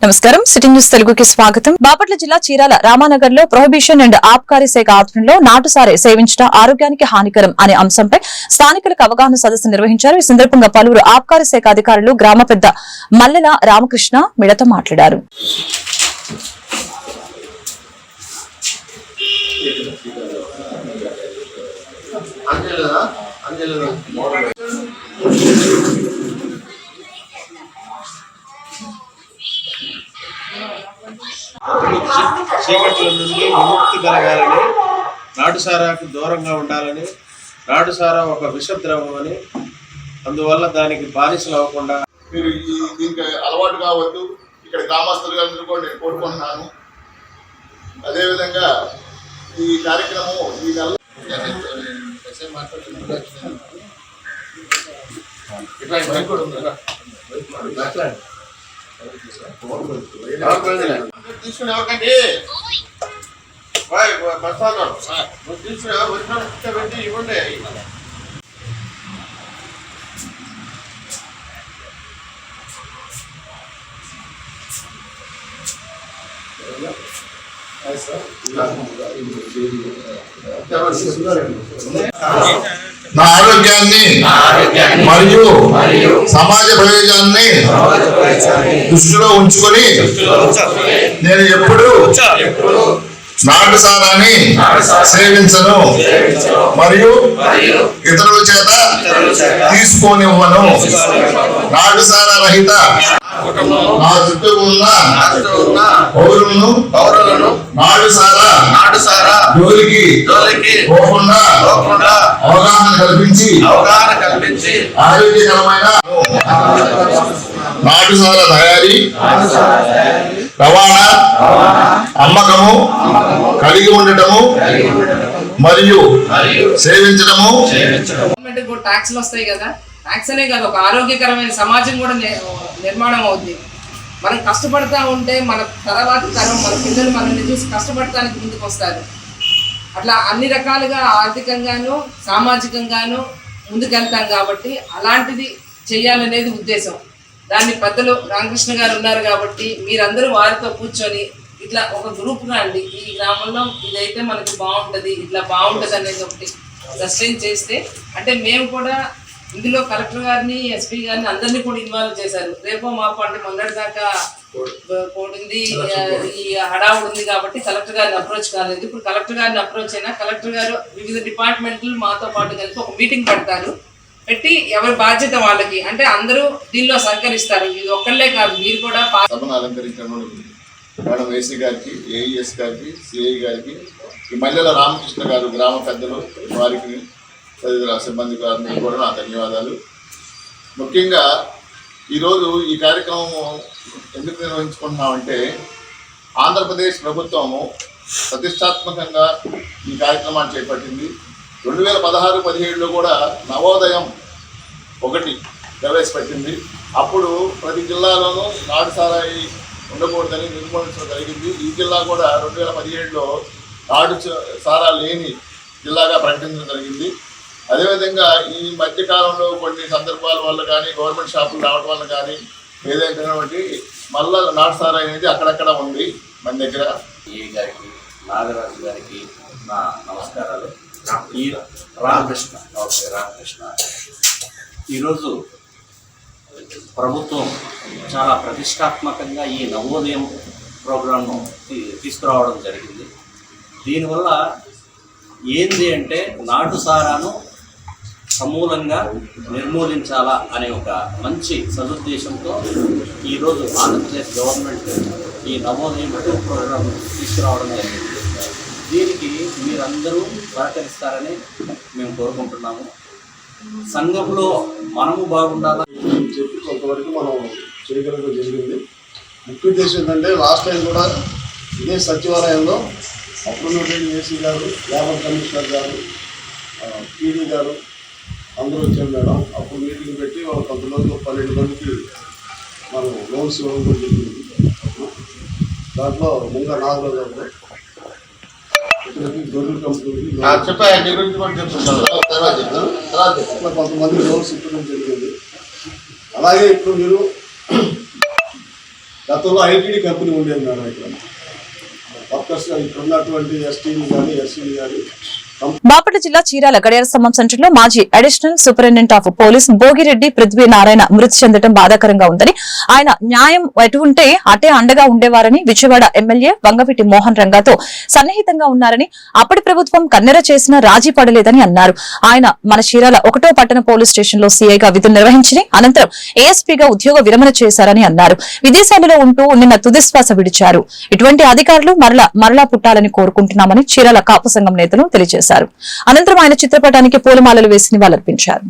నమస్కారం city news తెలుగుకి స్వాగతం. బాపట్ల జిల్లా చీరాల రామానగర్ లో ప్రొహిబిషన్ అండ్ ఆబ్కారీ శాఖ ఆధ్వర్యంలో నాటుసారే సేవించడం ఆరోగ్యానికి హానికరం అనే అంశంపై స్థానికులకు అవగాహన సదస్సు నిర్వహించారు. ఈ సందర్భంగా పలువురు ఆబ్కారీ శాఖ అధికారులు, గ్రామ పెద్ద మల్లెల రామకృష్ణ మీడియాతో మాట్లాడారు. చీకట్ల నుండి విముక్తి కలగాలని, నాటుసారాకు దూరంగా ఉండాలని, నాటుసారా ఒక విషద్రవం అని, అందువల్ల దానికి బానిసలు అవ్వకుండా మీరు దీనికి అలవాటు కావద్దు. ఇక్కడ గ్రామస్తులుగా కూడా నేను కోరుకుంటున్నాను. అదేవిధంగా ఈ కార్యక్రమం ఈ నెల తీసుకుని ఎవరికండి తీసుకుని పెట్టి ఇవ్వండి. నా ఆరోగ్యాన్ని మరియు సమాజ ప్రయోజనాన్ని దృష్టిలో ఉంచుకొని నేను ఎప్పుడు నాటుసారాన్ని సేవించను మరియు ఇతరుల చేత తీసుకోనివ్వను. నాటుసారా రహిత నా చుట్టూ ఉన్న పౌరులను నాటుసారా జోలికి పోకుండా అవగాహన కల్పించి ఆరోగ్యకరమైన నాటుసారా తయారీ, రవాణా, అమ్మకము, కలిగి ఉండటము మరియు సేవించడము. గవర్నమెంట్ కూడా ట్యాక్స్లు వస్తాయి కదా, ట్యాక్స్ అనే కాదు, ఒక ఆరోగ్యకరమైన సమాజం కూడా నిర్మాణం అవుద్ది. మనం కష్టపడతా ఉంటే మన తర్వాత తరం, మన పిల్లలు మనల్ని చూసి కష్టపడటానికి ముందుకు వస్తారు. అట్లా అన్ని రకాలుగా ఆర్థికంగాను సామాజికంగాను ముందుకెళ్తాం కాబట్టి అలాంటిది చెయ్యాలనేది ఉద్దేశం. దాన్ని పెద్దలు రామకృష్ణ గారు ఉన్నారు కాబట్టి మీరందరూ వారితో కూర్చొని ఇట్లా ఒక గ్రూప్గా అండి, ఈ గ్రామంలో ఇదైతే మనకి బాగుంటుంది, ఇట్లా బాగుంటుంది అనేది ఒకటి సస్టైన్ చేస్తే, అంటే మేము కూడా ఇందులో కలెక్టర్ గారిని, ఎస్పీ గారిని అందరినీ కూడా ఇన్వాల్వ్ చేశారు. రేపో మాపు అంటే మొన్నటి దాకా పోయింది, ఈ హడావుడు ఉంది కాబట్టి కలెక్టర్ గారిని అప్రోచ్ కాలేదు. ఇప్పుడు కలెక్టర్ గారిని అప్రోచ్ అయినా కలెక్టర్ గారు వివిధ డిపార్ట్మెంట్లు మాతో పాటు కలిపి ఒక మీటింగ్ పెడతారు. పెట్టి ఎవరి బాధ్యత వాళ్ళకి, అంటే అందరూ దీనిలో సహకరిస్తారు. ఇది ఒక్కళ్ళే కాదు, మీరు కూడా సభను అలంకరించడం మేడం ఏసీ గారికి, ఏఈఎస్ గారికి, సిఐ గారికి, ఈ మల్లెల రామకృష్ణ గారు గ్రామ పెద్దలు, వారికి తదితర సిబ్బంది గారిని కూడా నా ధన్యవాదాలు. ముఖ్యంగా ఈరోజు ఈ కార్యక్రమం ఎందుకు నిర్వహించుకుంటున్నామంటే, ఆంధ్రప్రదేశ్ ప్రభుత్వము ప్రతిష్టాత్మకంగా ఈ కార్యక్రమాన్ని చేపట్టింది. 2016-17లో కూడా నవోదయం 1 ప్రవేశపెట్టింది. అప్పుడు ప్రతి జిల్లాలోనూ నాటుసారాయి ఉండకూడదని నిర్మూలించడం జరిగింది. ఈ జిల్లా కూడా 2017లో నాటుసారా లేని జిల్లాగా ప్రకటించడం జరిగింది. అదేవిధంగా ఈ మధ్యకాలంలో కొన్ని సందర్భాల వల్ల కానీ, గవర్నమెంట్ షాపులు రావడం వల్ల కానీ, ఏదైనా మళ్ళా నాటుసారా అనేది అక్కడక్కడ ఉంది మన దగ్గర. ఏ గారికి, నాగరాజు గారికి నా నమస్కారాలు. ఈ రామకృష్ణ ఈరోజు ప్రభుత్వం చాలా ప్రతిష్టాత్మకంగా ఈ నవోదయం ప్రోగ్రాంను తీసుకురావడం జరిగింది. దీనివల్ల ఏంది అంటే నాటుసారాను సమూలంగా నిర్మూలించాలా అనే ఒక మంచి సదుద్దేశంతో ఈరోజు ఆంధ్రప్రదేశ్ గవర్నమెంట్ ఈ నవోదయం ప్రోగ్రాం తీసుకురావడం జరిగింది. దీనికి మీరందరూ సహకరిస్తారని మేము కోరుకుంటున్నాము. సంఘంలో మనము బాగుండాలని చెప్పి కొంతవరకు మనం చేయగలగడం జరిగింది. ముఖ్య ఉద్దేశం ఏంటంటే, లాస్ట్ టైం కూడా ఇదే సచివాలయంలో అప్పుడున్నటువంటి ఏసీ గారు, లేబర్ కమిషనర్ గారు, పీడీ గారు అందరూ వచ్చారు మేడం. అప్పుడు మీటింగ్ పెట్టి కొంతమంది 12 మందికి మనం లోన్స్ ఇవ్వడం కూడా జరిగింది. దాంట్లో ముంగా నాగరాజు గారు గొర్రెల కంపెనీకి కొంతమంది లోన్స్ ఇవ్వడం జరిగింది. అలాగే ఇప్పుడు మీరు గతంలో ఐటీడీ కంపెనీ ఉండేది మేడం ఇక్కడ. వర్కర్స్ ఇక్కడ ఉన్నటువంటి ఎస్టీలు కానీ ఎస్సీలు కానీ. బాపట్ల జిల్లా చీరాల గడియార స్తంభం సెంటర్లో మాజీ additional superintendent of police Bhogireddy Prithvi Narayana మృతి చెందడం బాధాకరంగా ఉందని, ఆయన న్యాయం ఎటు ఉంటే అటే అండగా ఉండేవారని, విజయవాడ ఎమ్మెల్యే వంగవీటి మోహన్ రంగాతో సన్నిహితంగా ఉన్నారని, అప్పటి ప్రభుత్వం కన్నెర చేసినా రాజీ పడలేదని అన్నారు. ఆయన మన చీరాల 1వ పట్టణ పోలీస్ స్టేషన్ లో సీఐగా విధులు నిర్వహించి అనంతరం ఏఎస్పీగా ఉద్యోగ విరమణ చేశారని అన్నారు. విదేశాలలో ఉంటూ నిన్న తుదిశ్వాస విడిచారు. ఇటువంటి అధికారులు మరలా పుట్టాలని కోరుకుంటున్నామని చీరాల కాపు సంఘం నేతలు తెలియజేశారు. అనంతరం ఆయన చిత్రపటానికి పూలమాలలు వేసి నివాళులర్పించారు.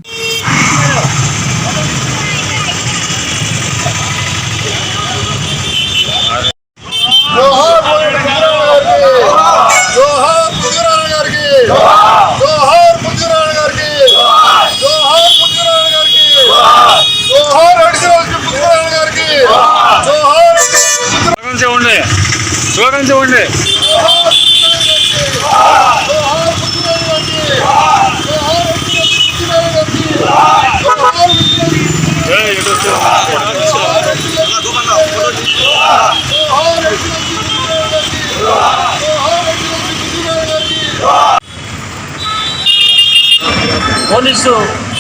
పోలీసు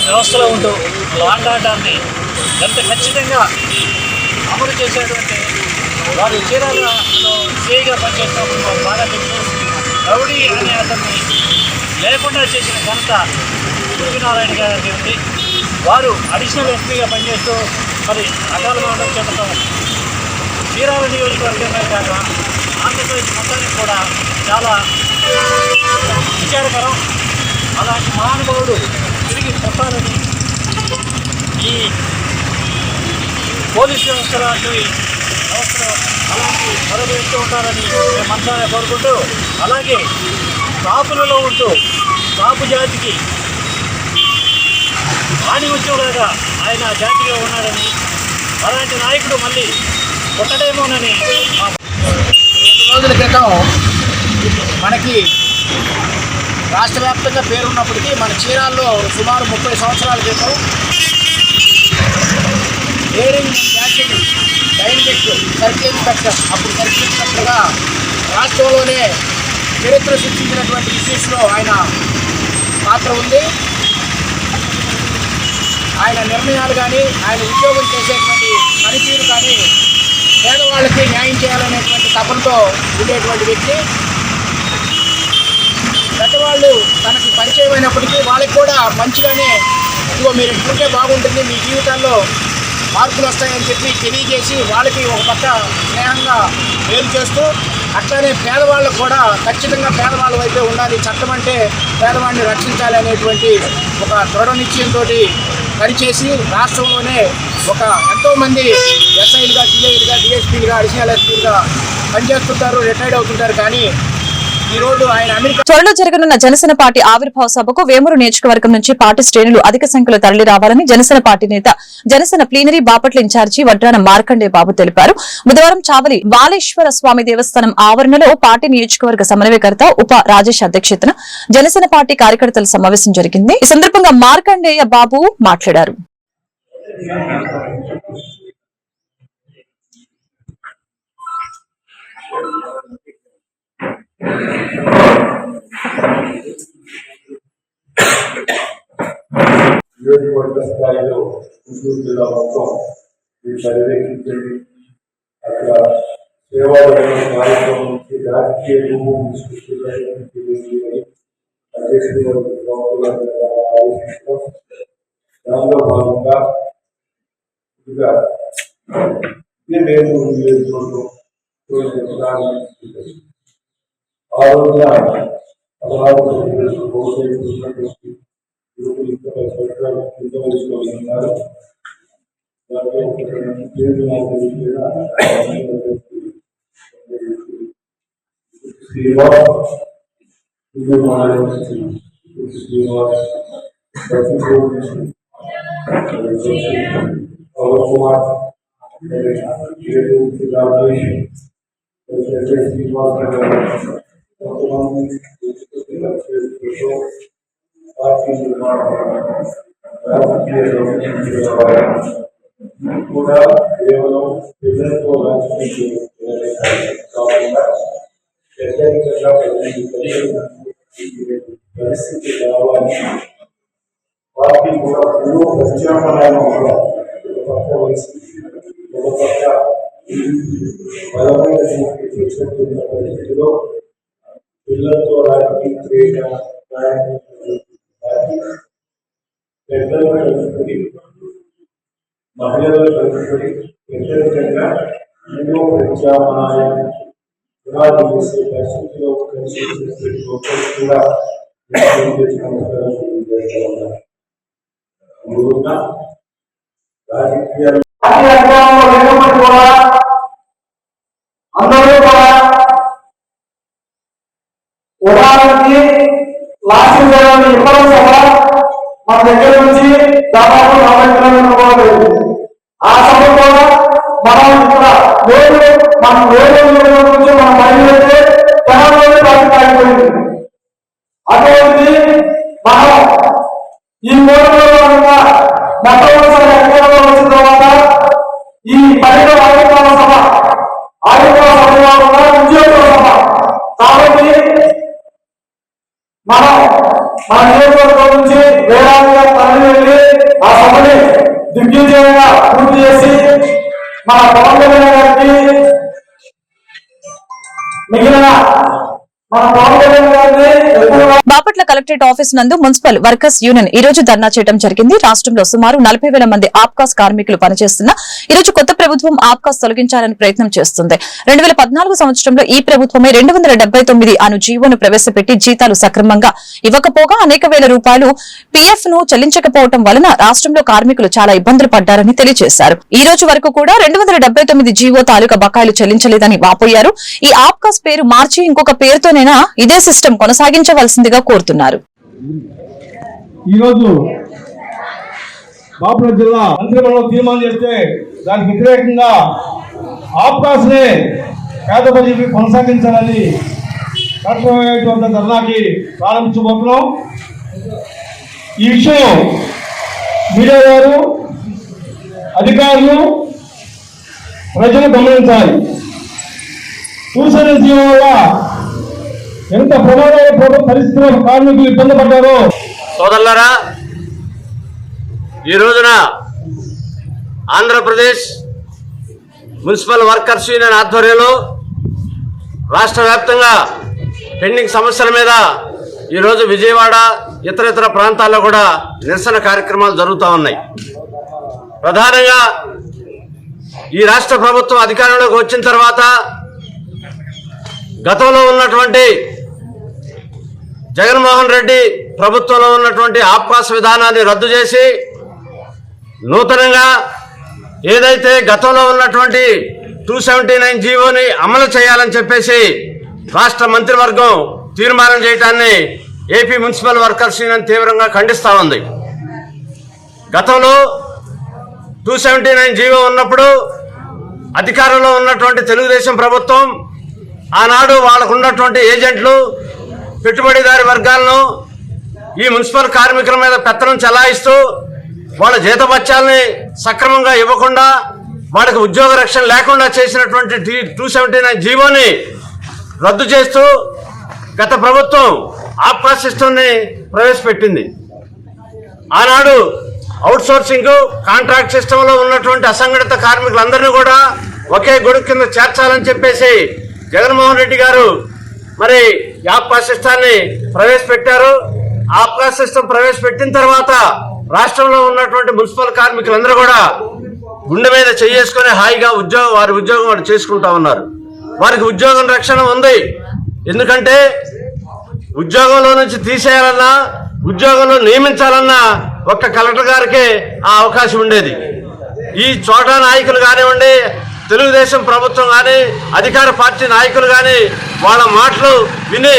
వ్యవస్థలో ఉంటూ లా అండ్ ఆర్డర్ని ఎంత ఖచ్చితంగా అమలు చేసేటువంటి వారు చీరాలలో సీఐగా పనిచేసినప్పుడు మాకు బాగా తెలుసు. రౌడీ అనే అతన్ని లేకుండా చేసిన ఘనత సూర్యనారాయణ గారికి ఉంది. వారు అడిషనల్ ఎస్పీగా పనిచేస్తూ మరి అకాల మరణం చెందడం చీరాల నియోజకవర్గమే కాక ఆంధ్రప్రదేశ్ మొత్తానికి కూడా చాలా విచారకరం. అలాంటి మహానుభావుడు తిరిగి పుట్టాలని ఈ పోలీస్ వ్యవస్థ లాంటి వ్యవస్థలో అలాంటి మరొకస్తూ ఉంటారని మేమంతా కోరుకుంటూ, అలాగే కాపులలో ఉంటూ కాపు జాతికి ఆణిముత్యంలాగా ఆయన జాతిగా ఉన్నాడని, అలాంటి నాయకుడు మళ్ళీ పుట్టడేమోనని 2 రోజుల క్రితం మనకి రాష్ట్ర వ్యాప్తంగా పేరున్నప్పటికీ మన చీరాల్లో సుమారు 30 సంవత్సరాల క్రితం daring and dashing dynamic circle inspector, అప్పుడు సర్కిల్ ఇన్స్పెక్టర్గా రాష్ట్రంలోనే చరిత్ర సృష్టించినటువంటి ఇష్యూస్లో ఆయన పాత్ర ఉంది. ఆయన నిర్ణయాలు కానీ ఆయన ఉద్యోగం చేసేటువంటి పనితీరు కానీ పేదవాళ్ళకి న్యాయం చేయాలనేటువంటి తపనతో ఉండేటువంటి వ్యక్తి. పెద్దవాళ్ళు తనకి పరిచయం అయినప్పటికీ వాళ్ళకి కూడా మంచిగానే ఇదిగో మీరు ఇట్లుంటే బాగుంటుంది, మీ జీవితాల్లో మార్పులు వస్తాయని చెప్పి తెలియజేసి వాళ్ళకి ఒక పక్క స్నేహంగా మేలు చేస్తూ, అట్లానే పేదవాళ్ళకు కూడా ఖచ్చితంగా పేదవాళ్ళ వైపే ఉండాలి, చట్టం అంటే పేదవాడిని రక్షించాలి అనేటువంటి ఒక దృఢ నిశ్చయంతో పనిచేసి రాష్ట్రంలోనే ఎంతోమంది ఎస్ఐలుగా, సిఐలుగా, డిఎస్పీలుగా, అడిషనల్ ఎస్పీలుగా పనిచేస్తుంటారు, రిటైర్డ్ అవుతుంటారు. కానీ త్వరలో జరగనున్న జనసేన పార్టీ ఆవిర్భావ సభకు వేమూరు నియోజకవర్గం నుంచి పార్టీ శ్రేణులు అధిక సంఖ్యలో తరలి రావాలని జనసేన పార్టీ నేత, జనసేన ప్లీనరీ బాపట్ల ఇన్ఛార్జి వడ్రాన మార్కండే బాబు తెలిపారు. బుధవారం చావలి వాలేశ్వర స్వామి దేవస్థానం ఆవరణలో పార్టీ నియోజకవర్గ సమన్వయకర్త ఉప రాజేష్ అధ్యక్షతన జనసేన పార్టీ కార్యకర్తల సమావేశం జరిగింది. ఈ సందర్భంగా మార్కండేయ బాబు మాట్లాడారు. నియోజకవర్గ స్థాయిలో గుంటూరు జిల్లా మొత్తం పర్యవేక్షించండి. అక్కడ సేవాలయ కార్యక్రమం నుంచి రాజకీయ రూపం అధ్యక్షుడు దానిలో భాగంగా మేము నియోజకవర్గం ఆ రోజున 16 ఉన్నారు. పవన్ కుమార్, పార్టీ నిర్మాణం, రాజకీయ కూడా కేవలం పిల్లలతో రాజకీయ కాకుండా పెద్దరికంగా పరిస్థితి కావాలి. పార్టీ కూడా ఎన్నో ప్రత్యామ్నాయాలు కూడా ఒక పక్క వయసు ఒక పక్క బలమైన చేస్తున్న పరిస్థితిలో పిల్లలతో రాజకీయ పెద్దలు కలుపుకొని మహిళలు కలుపుకొని వ్యతిరేకంగా ఎన్నో ప్రత్యామ్నాయం పునాది చేసే పరిస్థితిలో కలిసి కూడా రాజకీయాలు అందరూ కూడా ఉదాహరణకి లాస్ట్ ఇవ్వడం సభ మన దగ్గర నుంచి దాదాపు 40 కిలోమీటర్లు కూడా లేదు. ఆ సభ కూడా మనం ఇక్కడ మన నుంచి మనం బయలుదేరితే జనంలోనే పాటిపోయింది. అటువంటి మనం ఈ కోరికలో మొట్టమొదటిసారి అధికారంలో వచ్చిన తర్వాత ఈ 12వ ఆవిర్భావ సభ ఉద్యోగుల సభ కాబట్టి మనం మన నియోజకవర్గం నుంచి వేలాదిగా తరలి వెళ్ళి ఆ సభని దిగ్విజయంగా పూర్తి చేసి మన పవన్ కళ్యాణ్ గారికి మిగిలిన మన పవన్ కళ్యాణ్ గారిని బాపట్ల కలెక్టరేట్ ఆఫీస్ నందు మున్సిపల్ వర్కర్స్ యూనియన్ ఈ రోజు ధర్నా చేయడం జరిగింది. రాష్ట్రంలో సుమారు 40,000 మంది ఆప్కాస్ కార్మికులు పనిచేస్తున్న ఈ రోజు కొత్త ప్రభుత్వం ఆప్కాస్ తొలగించాలని ప్రయత్నం చేస్తుంది. 2014 సంవత్సరంలో ఈ ప్రభుత్వమే 279 అను జీవోను ప్రవేశపెట్టి జీతాలు సక్రమంగా ఇవ్వకపోగా అనేక వేల రూపాయలు పీఎఫ్ ను చెల్లించకపోవడం వలన రాష్ట్రంలో కార్మికులు చాలా ఇబ్బందులు పడ్డారని తెలియజేశారు. ఈ రోజు వరకు కూడా 279 జీవో తాలూకా బకాయిలు చెల్లించలేదని వాపోయారు. ఈ ఆప్కాస్ పేరు మార్చి ఇంకొక పేరుతోనైనా ఇదే సిస్టమ్ కొనసాగించవలసిందిగా కోరుతున్నారు. ఈరోజు బాపట్ల జిల్లా మంత్రిమండలి తీర్మానం చేస్తే దానికి వ్యతిరేకంగా ఆప్కాస్ నే పేద ప్రజలకు కొనసాగించాలని కలెక్టరేట్ వద్ద ధర్నాకి ప్రారంభించబోతున్నాం. ఈ విషయం మీడియా వారు అధికారులు ప్రజలు గమనించాలి. చూసిన జీవం వల్ల ఎంత ప్రమాదమైన పరిస్థితుల్లో కార్మికులు ఇబ్బంది పడ్డారో. సోదరులారా, ఈ రోజున ఆంధ్రప్రదేశ్ మున్సిపల్ వర్కర్స్ యూనియన్ ఆధ్వర్యంలో రాష్ట్ర వ్యాప్తంగా పెండింగ్ సమస్యల మీద ఈరోజు విజయవాడ ఇతర ప్రాంతాల్లో కూడా నిరసన కార్యక్రమాలు జరుగుతూ ఉన్నాయి. ప్రధానంగా ఈ రాష్ట్ర ప్రభుత్వం అధికారంలోకి వచ్చిన తర్వాత గతంలో ఉన్నటువంటి జగన్మోహన్ రెడ్డి ప్రభుత్వంలో ఉన్నటువంటి ఆప్కాస్ విధానాన్ని రద్దు చేసి నూతనంగా ఏదైతే గతంలో ఉన్నటువంటి 279 జీవోని అమలు చేయాలని చెప్పేసి రాష్ట్ర మంత్రివర్గం తీర్మానం చేయడాన్ని ఏపీ మున్సిపల్ వర్కర్స్ యూనియన్ తీవ్రంగా ఖండిస్తూ ఉంది. గతంలో 279 జీవో ఉన్నప్పుడు అధికారంలో ఉన్నటువంటి తెలుగుదేశం ప్రభుత్వం ఆనాడు వాళ్ళకు ఉన్నటువంటి ఏజెంట్లు పెట్టుబడిదారి వర్గాలను ఈ మున్సిపల్ కార్మికుల మీద పెత్తనం చెలాయిస్తూ వాళ్ళ జీతభత్యాల్ని సక్రమంగా ఇవ్వకుండా వాళ్ళకి ఉద్యోగ రక్షణ లేకుండా చేసినటువంటి 279 జీవోని రద్దు చేస్తూ గత ప్రభుత్వం ఆప్కాస్ సిస్టమ్ని ప్రవేశపెట్టింది. ఆనాడు అవుట్ సోర్సింగ్ కాంట్రాక్ట్ సిస్టంలో ఉన్నటువంటి అసంఘటిత కార్మికులందరినీ కూడా ఒకే గొడుగు కింద చేర్చాలని చెప్పేసి జగన్మోహన్ రెడ్డి గారు మరి ఆప్కాస్ సిస్టాన్ని ప్రవేశపెట్టారు. ఆప్కాస్ సిస్టమ్ ప్రవేశపెట్టిన తర్వాత రాష్ట్రంలో ఉన్నటువంటి మున్సిపల్ కార్మికులందరూ కూడా గుండె మీద చేసుకుని హాయిగా వారి ఉద్యోగం వారు చేసుకుంటా ఉన్నారు. వారికి ఉద్యోగం రక్షణ ఉంది. ఎందుకంటే ఉద్యోగంలో నుంచి తీసేయాలన్నా ఉద్యోగంలో నియమించాలన్నా ఒక్క కలెక్టర్ గారికే ఆ అవకాశం ఉండేది. ఈ చోటా నాయకులు కానివ్వండి, తెలుగుదేశం ప్రభుత్వం కానీ, అధికార పార్టీ నాయకులు కానీ వాళ్ళ మాటలు విని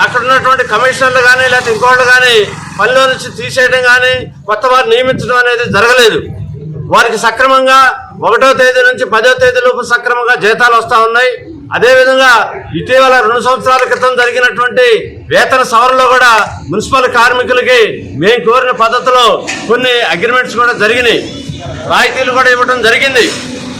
అక్కడ ఉన్నటువంటి కమిషనర్లు కానీ లేకపోతే ఇంకోళ్ళు కానీ పనిలో నుంచి తీసేయడం కానీ కొత్త వారు నియమించడం అనేది జరగలేదు. వారికి సక్రమంగా 1వ తేదీ నుంచి 10వ తేదీ లోపు సక్రమంగా జీతాలు వస్తూ ఉన్నాయి. అదేవిధంగా ఇటీవల 2 సంవత్సరాల క్రితం జరిగినటువంటి వేతన సవరణలో కూడా మున్సిపల్ కార్మికులకి మేము కోరిన పద్ధతిలో కొన్ని అగ్రిమెంట్స్ కూడా జరిగినాయి, రాయితీలు కూడా ఇవ్వడం జరిగింది.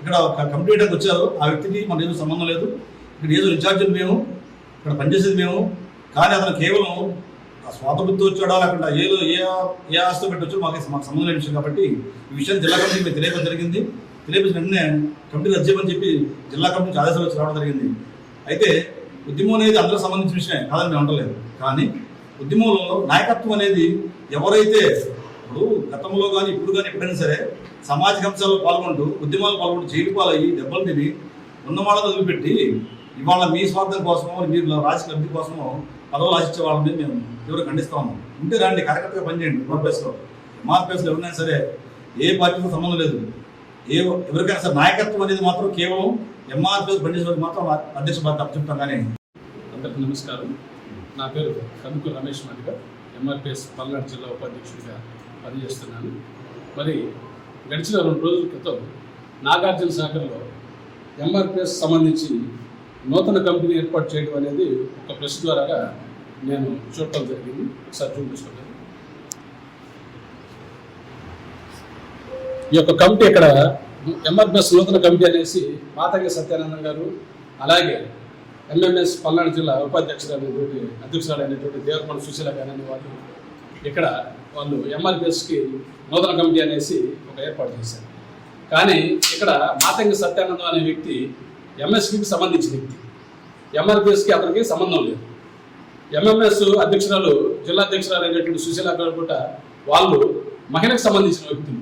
ఇక్కడ కమిటీ మీటింగ్కి వచ్చారు, ఆ వ్యక్తికి మన ఏదో సంబంధం లేదు. ఇక్కడ ఏదో ఇన్ఛార్జీలు మేము, ఇక్కడ పనిచేసేది మేము. కానీ అతను కేవలం స్వాత బుద్ధి వచ్చాడా లేకుండా ఏదో ఏ ఆస్తి పెట్టి వచ్చాడో మాకు సంబంధం లేని విషయం. కాబట్టి ఈ విషయాన్ని జిల్లా కమిటీకి మేము తెలియడం జరిగింది. తెలియపేసిన వెంటనే కమిటీ రద్దు చేయమని చెప్పి జిల్లా కమిటీ నుంచి ఆదేశాలు వచ్చి రావడం జరిగింది. అయితే ఉద్యమం అనేది అందరూ సంబంధించిన విషయమే కాదని మేము అంటలేదు. కానీ ఉద్యమంలో నాయకత్వం అనేది ఎవరైతే ఇప్పుడు గతంలో కానీ ఇప్పుడు కానీ ఎప్పుడైనా సరే సామాజిక అంశాల్లో పాల్గొంటూ ఉద్యమాలు పాల్గొంటూ జైలు పాలయ్యి దెబ్బలు తిని ఉన్నవాళ్ళని వదిలిపెట్టి ఇవాళ మీ స్వార్థం కోసమో మీరు రాజకీయ లబ్ధి కోసమో పదవులు ఆశించే వాళ్ళని మేము ఎవరు ఖండిస్తా ఉన్నాం. ఉంటే రండి, కరెక్ట్గా పనిచేయండి. ఎంఆర్పిఎస్లో ఎవరైనా సరే ఏ పార్టీతో సంబంధం లేదు. ఎవరికైనా సరే నాయకత్వం అనేది మాత్రం కేవలం ఎంఆర్పిఎస్ పనిచేసే మాత్రం అధ్యక్ష బాధ్యత చెప్తాం. కానీ అందరికీ నమస్కారం. నా పేరు కందుకూరు రమేష్ మాదిగ, ఎంఆర్పిఎస్ పల్నాడు జిల్లా ఉపాధ్యక్షుడిగా పనిచేస్తున్నాను. మరి గడిచిన 2 రోజుల క్రితం నాగార్జున సాగర్లో ఎంఆర్పిఎస్ సంబంధించి నూతన కంపెనీ ఏర్పాటు చేయడం అనేది ఒక ప్రెస్ ద్వారాగా నేను చూడటం జరిగింది. ఒకసారి చూపించుకోండి. ఈ యొక్క కమిటీ ఇక్కడ ఎంఆర్పిఎస్ నూతన కమిటీ అనేసి మాతంగి సత్యానందం గారు, అలాగే ఎంఎంఎస్ పల్నాడు జిల్లా అధ్యక్షురాలైనటువంటి దేవరకొండ సుశీల గారు అనే వాళ్ళు ఇక్కడ వాళ్ళు ఎంఆర్పిఎస్కి నూతన కమిటీ అనేసి ఒక ఏర్పాటు చేశారు. కానీ ఇక్కడ మాతంగి సత్యానందం అనే వ్యక్తి ఎంఎస్పీకి సంబంధించిన వ్యక్తి, ఎంఆర్పిఎస్కి అతనికి సంబంధం లేదు. ఎంఎంఎస్ అధ్యక్షురాలు జిల్లా అధ్యక్షురాలు అయినటువంటి సుశీల గారు కూడా వాళ్ళు మహిళకు సంబంధించిన వ్యక్తులు.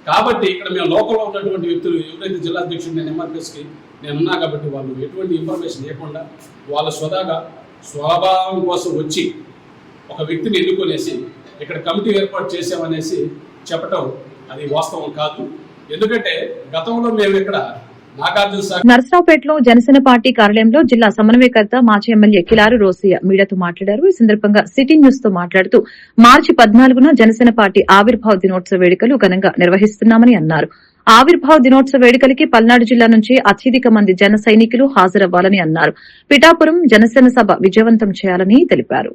కాబట్టి ఇక్కడ మేము లోకల్లో ఉన్నటువంటి వ్యక్తులు ఎవరైతే జిల్లా అధ్యక్షుడు నేను ఎంఆర్పిఎస్కి నేనున్నా కాబట్టి వాళ్ళు ఎటువంటి ఇన్ఫర్మేషన్ లేకుండా వాళ్ళ స్వభావం కోసం వచ్చి ఒక వ్యక్తిని ఎన్నుకొనేసి ఇక్కడ కమిటీ ఏర్పాటు చేసామనేసి చెప్పటం అది వాస్తవం కాదు. ఎందుకంటే గతంలో మేము ఇక్కడ నర్సరావుపేటలో జనసేన పార్టీ కార్యాలయంలో జిల్లా సమన్వయకర్త మాజీ ఎమ్మెల్యే కిలారు రోసియా మీడియాతో మాట్లాడారు. ఈ సందర్భంగా సిటీ న్యూస్ తో మాట్లాడుతూ మార్చి 14న జనసేన పార్టీ ఆవిర్భావ దినోత్సవ వేడుకలు ఘనంగా నిర్వహిస్తున్నామని అన్నారు. ఆవిర్భావ దినోత్సవ వేడుకలకి పల్నాడు జిల్లా నుంచి అత్యధిక మంది జన సైనికులు హాజరవ్వాలని అన్నారు. పిఠాపురం జనసేన సభ విజయవంతం చేయాలని తెలిపారు.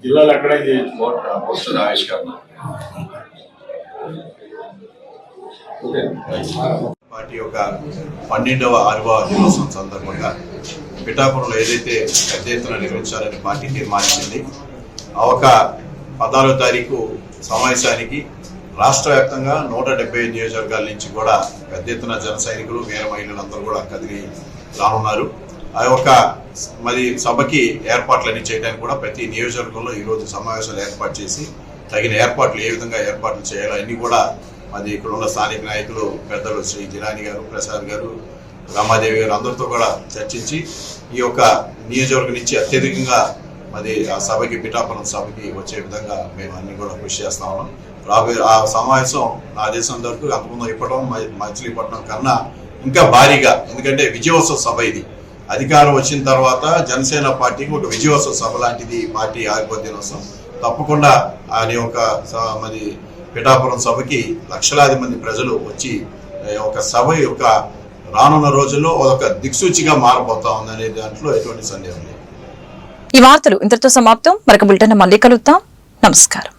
జిల్లాలో ఎక్కడైనా చేయొచ్చు పోస్టర్ ఆవిష్కరణ. పార్టీ యొక్క 12వ ఆవిర్భావ దినోత్సవం సందర్భంగా పిఠాపురంలో ఏదైతే పెద్ద ఎత్తున నిర్వహించాలని పార్టీ తీర్మానించింది, ఆ ఒక 14వ తారీఖు సమావేశానికి రాష్ట్ర వ్యాప్తంగా 175 నియోజకవర్గాల నుంచి కూడా పెద్ద ఎత్తున జన సైనికులు వీర మహిళలందరూ కూడా కదిలి రానున్నారు. ఆ యొక్క మరి సభకి ఏర్పాట్లన్నీ చేయడానికి కూడా ప్రతి నియోజకవర్గంలో ఈరోజు సమావేశాలు ఏర్పాటు చేసి తగిన ఏర్పాట్లు ఏ విధంగా ఏర్పాట్లు చేయాలో అన్ని కూడా మరి ఇక్కడ ఉన్న స్థానిక నాయకులు పెద్దలు శ్రీ జిలాని గారు, ప్రసాద్ గారు, రామాదేవి గారు అందరితో కూడా చర్చించి ఈ యొక్క నియోజకవర్గం నుంచి అత్యధికంగా మరి ఆ సభకి పిఠాపురం సభకి వచ్చే విధంగా మేము అన్ని కూడా కృషి చేస్తా ఉన్నాం. రాబోయే ఆ సమావేశం నా దేశం వరకు అంతకుముందు ఇప్పటం మచిలీపట్నం కన్నా ఇంకా భారీగా, ఎందుకంటే విజయోత్సవ సభ ఇది. అధికారం వచ్చిన తర్వాత జనసేన పార్టీకి ఒక విజయోత్సవ సభ లాంటిది పార్టీ ఆవిర్భావ దినోత్సవం. తప్పకుండా అని ఒక మరి పిఠాపురం సభకి లక్షలాది మంది ప్రజలు వచ్చి ఒక సభ యొక్క రానున్న రోజుల్లో ఒక దిక్సూచిగా మారబోతా ఉందనే దాంట్లో ఎటువంటి సందేహం లేదు. ఈ వార్తలు ఇంతటితో సమాప్తం. మరొక బులెటిన్ మళ్ళీ కలుద్దాం. నమస్కారం.